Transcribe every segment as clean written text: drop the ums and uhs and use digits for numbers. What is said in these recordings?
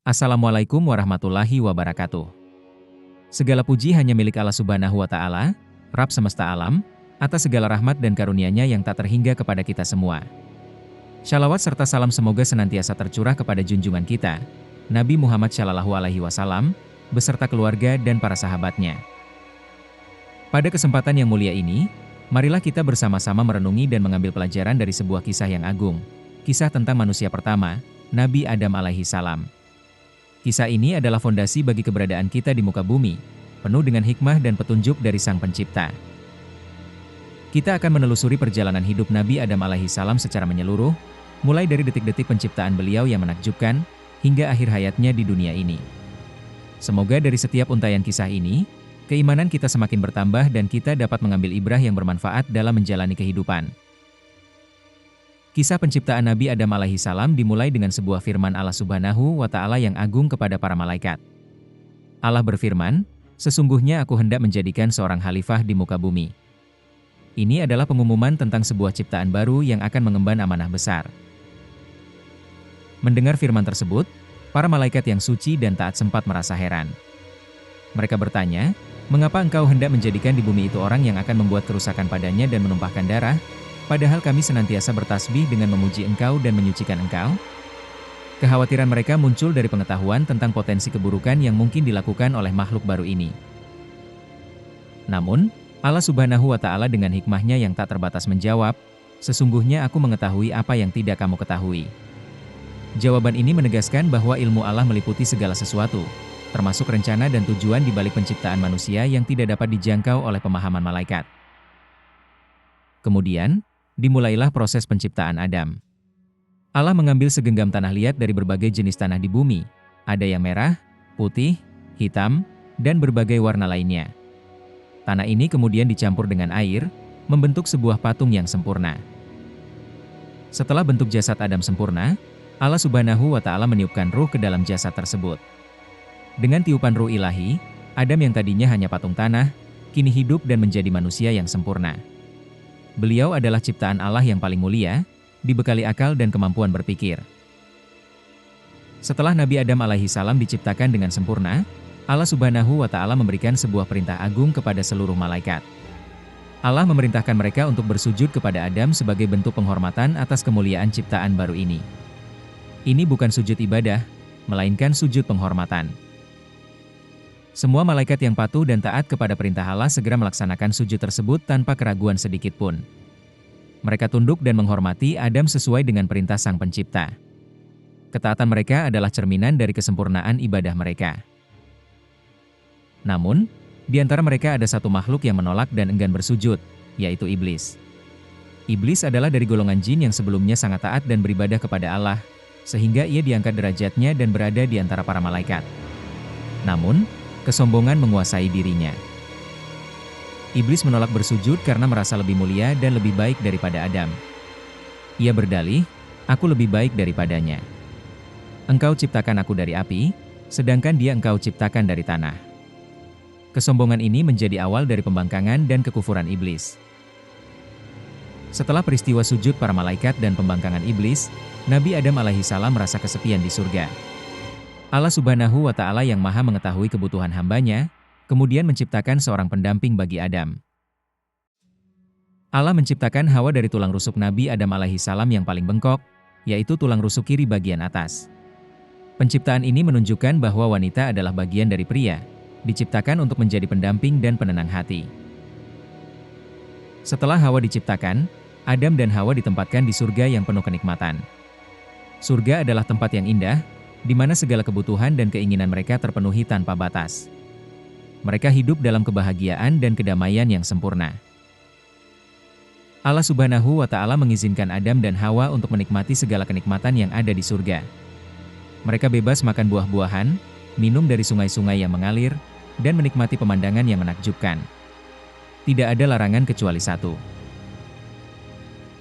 Assalamualaikum warahmatullahi wabarakatuh. Segala puji hanya milik Allah Subhanahu wa Ta'ala, Rabb semesta alam, atas segala rahmat dan karunia-Nya yang tak terhingga kepada kita semua. Shalawat serta salam semoga senantiasa tercurah kepada junjungan kita, Nabi Muhammad Shallallahu Alaihi Wasallam, beserta keluarga dan para sahabatnya. Pada kesempatan yang mulia ini, marilah kita bersama-sama merenungi dan mengambil pelajaran dari sebuah kisah yang agung, kisah tentang manusia pertama, Nabi Adam alaihi salam. Kisah ini adalah fondasi bagi keberadaan kita di muka bumi, penuh dengan hikmah dan petunjuk dari Sang Pencipta. Kita akan menelusuri perjalanan hidup Nabi Adam alaihi salam secara menyeluruh, mulai dari detik-detik penciptaan beliau yang menakjubkan, hingga akhir hayatnya di dunia ini. Semoga dari setiap untaian kisah ini, keimanan kita semakin bertambah dan kita dapat mengambil ibrah yang bermanfaat dalam menjalani kehidupan. Kisah penciptaan Nabi Adam alaihi salam dimulai dengan sebuah firman Allah Subhanahu wa Ta'ala yang agung kepada para malaikat. Allah berfirman, "Sesungguhnya aku hendak menjadikan seorang khalifah di muka bumi." Ini adalah pengumuman tentang sebuah ciptaan baru yang akan mengemban amanah besar. Mendengar firman tersebut, para malaikat yang suci dan taat sempat merasa heran. Mereka bertanya, "Mengapa engkau hendak menjadikan di bumi itu orang yang akan membuat kerusakan padanya dan menumpahkan darah? Padahal kami senantiasa bertasbih dengan memuji engkau dan menyucikan engkau?" Kekhawatiran mereka muncul dari pengetahuan tentang potensi keburukan yang mungkin dilakukan oleh makhluk baru ini. Namun, Allah Subhanahu wa Ta'ala dengan hikmahnya yang tak terbatas menjawab, "Sesungguhnya aku mengetahui apa yang tidak kamu ketahui." Jawaban ini menegaskan bahwa ilmu Allah meliputi segala sesuatu, termasuk rencana dan tujuan di balik penciptaan manusia yang tidak dapat dijangkau oleh pemahaman malaikat. Kemudian, dimulailah proses penciptaan Adam. Allah mengambil segenggam tanah liat dari berbagai jenis tanah di bumi, ada yang merah, putih, hitam, dan berbagai warna lainnya. Tanah ini kemudian dicampur dengan air, membentuk sebuah patung yang sempurna. Setelah bentuk jasad Adam sempurna, Allah Subhanahu wa Ta'ala meniupkan ruh ke dalam jasad tersebut. Dengan tiupan ruh ilahi, Adam yang tadinya hanya patung tanah, kini hidup dan menjadi manusia yang sempurna. Beliau adalah ciptaan Allah yang paling mulia, dibekali akal dan kemampuan berpikir. Setelah Nabi Adam alaihi salam diciptakan dengan sempurna, Allah Subhanahu wa Ta'ala memberikan sebuah perintah agung kepada seluruh malaikat. Allah memerintahkan mereka untuk bersujud kepada Adam sebagai bentuk penghormatan atas kemuliaan ciptaan baru ini. Ini bukan sujud ibadah, melainkan sujud penghormatan. Semua malaikat yang patuh dan taat kepada perintah Allah segera melaksanakan sujud tersebut tanpa keraguan sedikit pun. Mereka tunduk dan menghormati Adam sesuai dengan perintah Sang Pencipta. Ketaatan mereka adalah cerminan dari kesempurnaan ibadah mereka. Namun, di antara mereka ada satu makhluk yang menolak dan enggan bersujud, yaitu iblis. Iblis adalah dari golongan jin yang sebelumnya sangat taat dan beribadah kepada Allah, sehingga ia diangkat derajatnya dan berada di antara para malaikat. Namun, kesombongan menguasai dirinya. Iblis menolak bersujud karena merasa lebih mulia dan lebih baik daripada Adam. Ia berdalih, "Aku lebih baik daripadanya. Engkau ciptakan aku dari api, sedangkan dia engkau ciptakan dari tanah." Kesombongan ini menjadi awal dari pembangkangan dan kekufuran iblis. Setelah peristiwa sujud para malaikat dan pembangkangan iblis, Nabi Adam alaihi salam merasa kesepian di surga. Allah Subhanahu wa Ta'ala yang maha mengetahui kebutuhan hambanya, kemudian menciptakan seorang pendamping bagi Adam. Allah menciptakan Hawa dari tulang rusuk Nabi Adam alaihi salam yang paling bengkok, yaitu tulang rusuk kiri bagian atas. Penciptaan ini menunjukkan bahwa wanita adalah bagian dari pria, diciptakan untuk menjadi pendamping dan penenang hati. Setelah Hawa diciptakan, Adam dan Hawa ditempatkan di surga yang penuh kenikmatan. Surga adalah tempat yang indah, di mana segala kebutuhan dan keinginan mereka terpenuhi tanpa batas. Mereka hidup dalam kebahagiaan dan kedamaian yang sempurna. Allah Subhanahu wa Ta'ala mengizinkan Adam dan Hawa untuk menikmati segala kenikmatan yang ada di surga. Mereka bebas makan buah-buahan, minum dari sungai-sungai yang mengalir, dan menikmati pemandangan yang menakjubkan. Tidak ada larangan kecuali satu.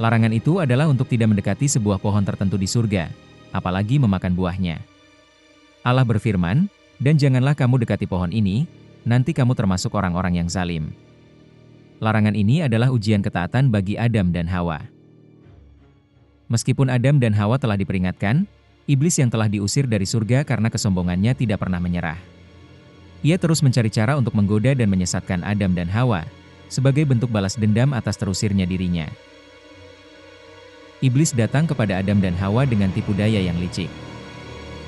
Larangan itu adalah untuk tidak mendekati sebuah pohon tertentu di surga, apalagi memakan buahnya. Allah berfirman, "Dan janganlah kamu dekati pohon ini, nanti kamu termasuk orang-orang yang zalim." Larangan ini adalah ujian ketaatan bagi Adam dan Hawa. Meskipun Adam dan Hawa telah diperingatkan, Iblis yang telah diusir dari surga karena kesombongannya tidak pernah menyerah. Ia terus mencari cara untuk menggoda dan menyesatkan Adam dan Hawa, sebagai bentuk balas dendam atas terusirnya dirinya. Iblis datang kepada Adam dan Hawa dengan tipu daya yang licik.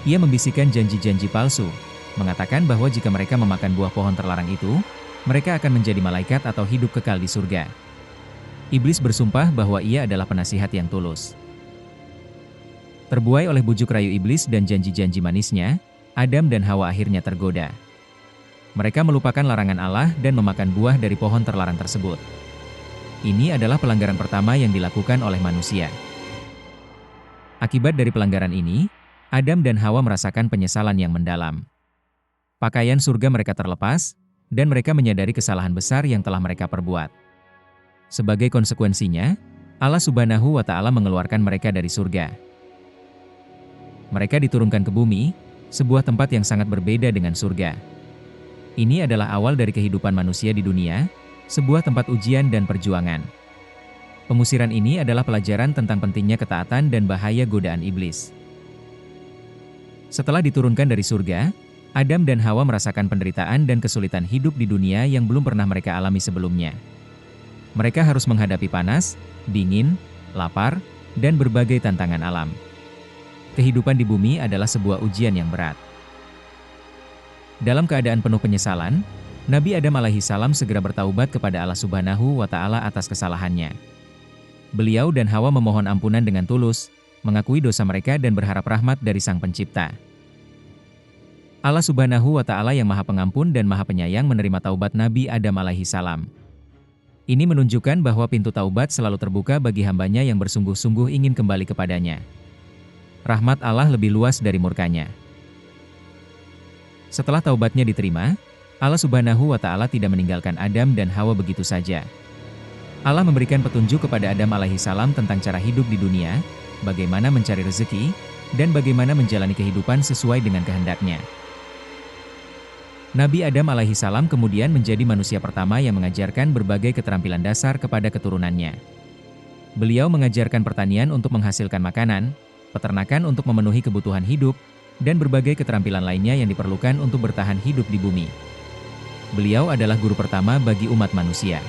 Ia membisikkan janji-janji palsu, mengatakan bahwa jika mereka memakan buah pohon terlarang itu, mereka akan menjadi malaikat atau hidup kekal di surga. Iblis bersumpah bahwa ia adalah penasihat yang tulus. Terbuai oleh bujuk rayu iblis dan janji-janji manisnya, Adam dan Hawa akhirnya tergoda. Mereka melupakan larangan Allah dan memakan buah dari pohon terlarang tersebut. Ini adalah pelanggaran pertama yang dilakukan oleh manusia. Akibat dari pelanggaran ini, Adam dan Hawa merasakan penyesalan yang mendalam. Pakaian surga mereka terlepas, dan mereka menyadari kesalahan besar yang telah mereka perbuat. Sebagai konsekuensinya, Allah Subhanahu wa Ta'ala mengeluarkan mereka dari surga. Mereka diturunkan ke bumi, sebuah tempat yang sangat berbeda dengan surga. Ini adalah awal dari kehidupan manusia di dunia, sebuah tempat ujian dan perjuangan. Pengusiran ini adalah pelajaran tentang pentingnya ketaatan dan bahaya godaan iblis. Setelah diturunkan dari surga, Adam dan Hawa merasakan penderitaan dan kesulitan hidup di dunia yang belum pernah mereka alami sebelumnya. Mereka harus menghadapi panas, dingin, lapar, dan berbagai tantangan alam. Kehidupan di bumi adalah sebuah ujian yang berat. Dalam keadaan penuh penyesalan, Nabi Adam alaihissalam segera bertaubat kepada Allah Subhanahu wa Ta'ala atas kesalahannya. Beliau dan Hawa memohon ampunan dengan tulus, mengakui dosa mereka dan berharap rahmat dari Sang Pencipta. Allah Subhanahu wa Ta'ala yang Maha Pengampun dan Maha Penyayang menerima taubat Nabi Adam alaihissalam. Ini menunjukkan bahwa pintu taubat selalu terbuka bagi hambanya yang bersungguh-sungguh ingin kembali kepadanya. Rahmat Allah lebih luas dari murkanya. Setelah taubatnya diterima, Allah Subhanahu wa Ta'ala tidak meninggalkan Adam dan Hawa begitu saja. Allah memberikan petunjuk kepada Adam alaihissalam tentang cara hidup di dunia, bagaimana mencari rezeki, dan bagaimana menjalani kehidupan sesuai dengan kehendaknya. Nabi Adam alaihissalam kemudian menjadi manusia pertama yang mengajarkan berbagai keterampilan dasar kepada keturunannya. Beliau mengajarkan pertanian untuk menghasilkan makanan, peternakan untuk memenuhi kebutuhan hidup, dan berbagai keterampilan lainnya yang diperlukan untuk bertahan hidup di bumi. Beliau adalah guru pertama bagi umat manusia.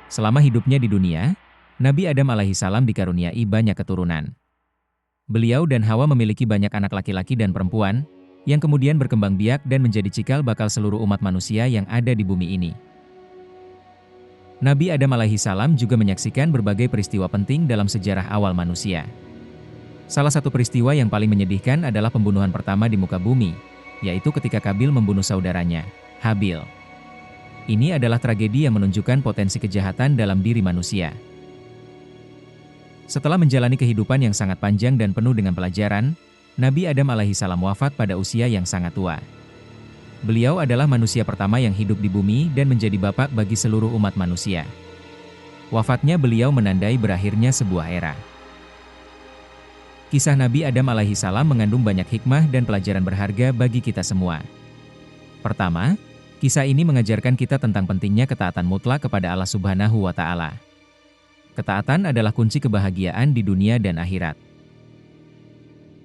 Selama hidupnya di dunia, Nabi Adam alaihissalam dikaruniai banyak keturunan. Beliau dan Hawa memiliki banyak anak laki-laki dan perempuan, yang kemudian berkembang biak dan menjadi cikal bakal seluruh umat manusia yang ada di bumi ini. Nabi Adam alaihissalam juga menyaksikan berbagai peristiwa penting dalam sejarah awal manusia. Salah satu peristiwa yang paling menyedihkan adalah pembunuhan pertama di muka bumi, yaitu ketika Kabil membunuh saudaranya, Habil. Ini adalah tragedi yang menunjukkan potensi kejahatan dalam diri manusia. Setelah menjalani kehidupan yang sangat panjang dan penuh dengan pelajaran, Nabi Adam alaihissalam wafat pada usia yang sangat tua. Beliau adalah manusia pertama yang hidup di bumi dan menjadi bapak bagi seluruh umat manusia. Wafatnya beliau menandai berakhirnya sebuah era. Kisah Nabi Adam alaihissalam mengandung banyak hikmah dan pelajaran berharga bagi kita semua. Pertama, kisah ini mengajarkan kita tentang pentingnya ketaatan mutlak kepada Allah Subhanahu wa Ta'ala. Ketaatan adalah kunci kebahagiaan di dunia dan akhirat.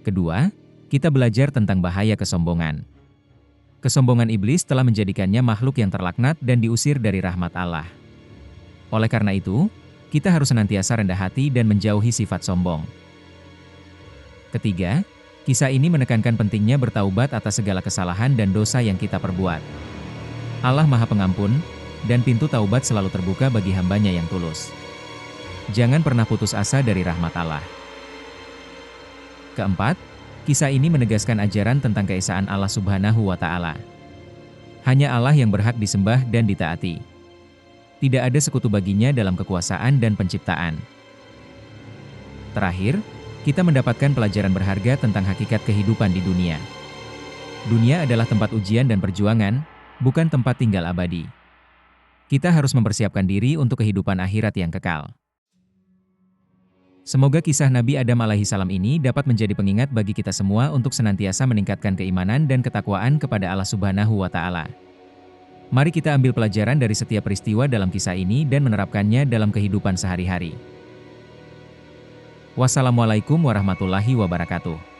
Kedua, kita belajar tentang bahaya kesombongan. Kesombongan iblis telah menjadikannya makhluk yang terlaknat dan diusir dari rahmat Allah. Oleh karena itu, kita harus senantiasa rendah hati dan menjauhi sifat sombong. Ketiga, kisah ini menekankan pentingnya bertaubat atas segala kesalahan dan dosa yang kita perbuat. Allah Maha Pengampun, dan pintu taubat selalu terbuka bagi hambanya yang tulus. Jangan pernah putus asa dari rahmat Allah. Keempat, kisah ini menegaskan ajaran tentang keesaan Allah Subhanahu wa Ta'ala. Hanya Allah yang berhak disembah dan ditaati. Tidak ada sekutu baginya dalam kekuasaan dan penciptaan. Terakhir, kita mendapatkan pelajaran berharga tentang hakikat kehidupan di dunia. Dunia adalah tempat ujian dan perjuangan, bukan tempat tinggal abadi. Kita harus mempersiapkan diri untuk kehidupan akhirat yang kekal. Semoga kisah Nabi Adam alaihissalam ini dapat menjadi pengingat bagi kita semua untuk senantiasa meningkatkan keimanan dan ketakwaan kepada Allah Subhanahu wa Ta'ala. Mari kita ambil pelajaran dari setiap peristiwa dalam kisah ini dan menerapkannya dalam kehidupan sehari-hari. Wassalamualaikum warahmatullahi wabarakatuh.